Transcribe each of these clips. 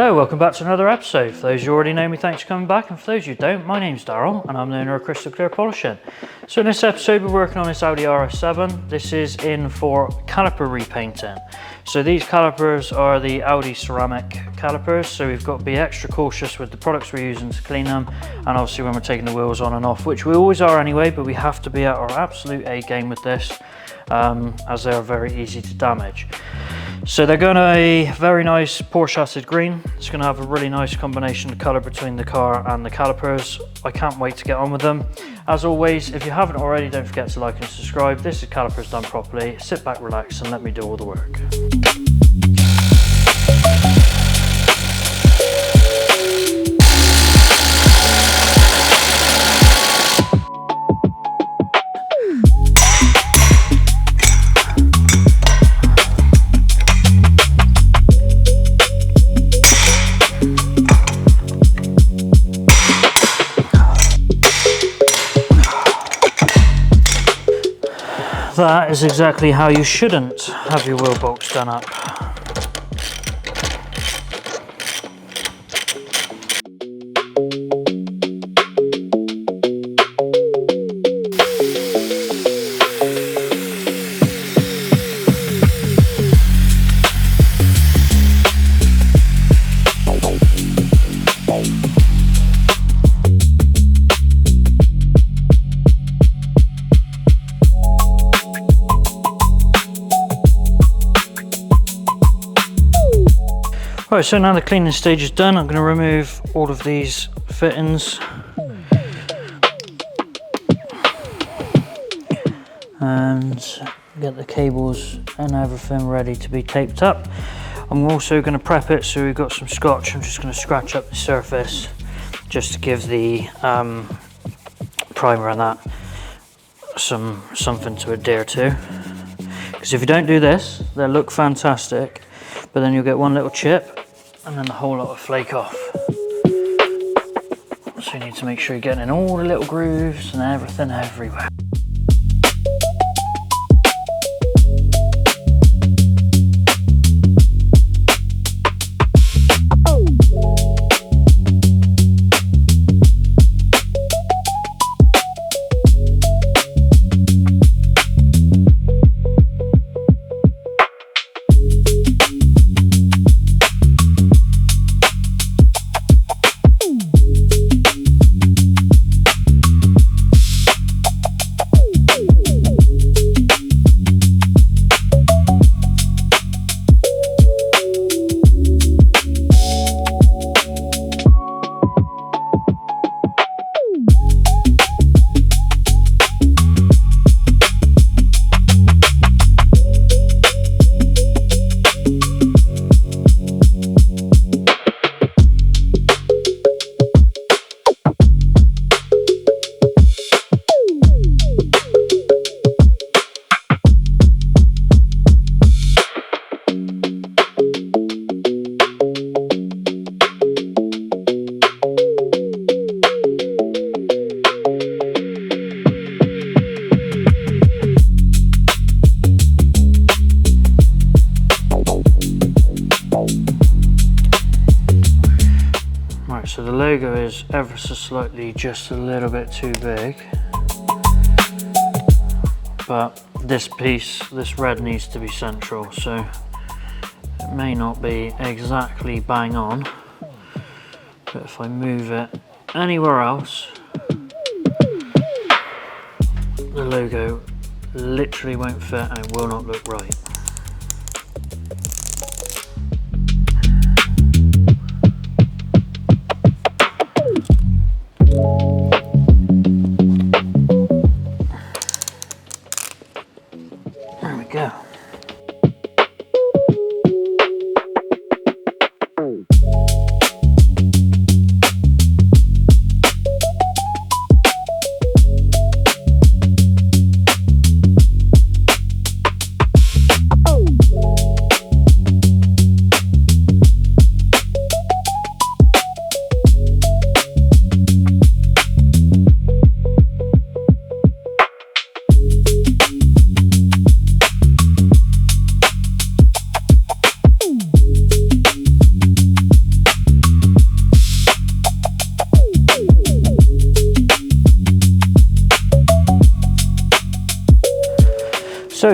Hello, welcome back to another episode. For those who already know me, thanks for coming back, and for those who don't, my name's Daryl and I'm the owner of Crystal Clear Polishing. So in this episode we're working on this Audi RS7. This is in for caliper repainting. So these calipers are the Audi ceramic calipers, so we've got to be extra cautious with the products we're using to clean them, and obviously when we're taking the wheels on and off, which we always are anyway, but we have to be at our absolute A game with this, as they are very easy to damage. So they're going to a very nice Porsche acid green. It's going to have a really nice combination of colour between the car and the calipers. I can't wait to get on with them. As always, if you haven't already, don't forget to like and subscribe. This is Calipers done properly. Sit back, relax, and let me do all the work. That is exactly how you shouldn't have your wheel bolts done up. Right, so now the cleaning stage is done, I'm going to remove all of these fittings and get the cables and everything ready to be taped up. I'm also going to prep it, so we've got some scotch. I'm just going to scratch up the surface just to give the primer and that something to adhere to, because if you don't do this, they'll look fantastic, but then you'll get one little chip and then the whole lot will flake off. So you need to make sure you're getting in all the little grooves and everything everywhere. So the logo is ever so slightly just a little bit too big, but this piece, this red, needs to be central, so it may not be exactly bang on, but if I move it anywhere else, the logo literally won't fit and it will not look right. There we go.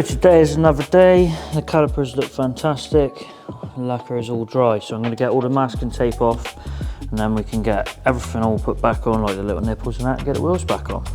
So today is another day. The calipers look fantastic. The lacquer is all dry, so I'm going to get all the masking tape off, and then we can get everything all put back on, like the little nipples and that, and get the wheels back on.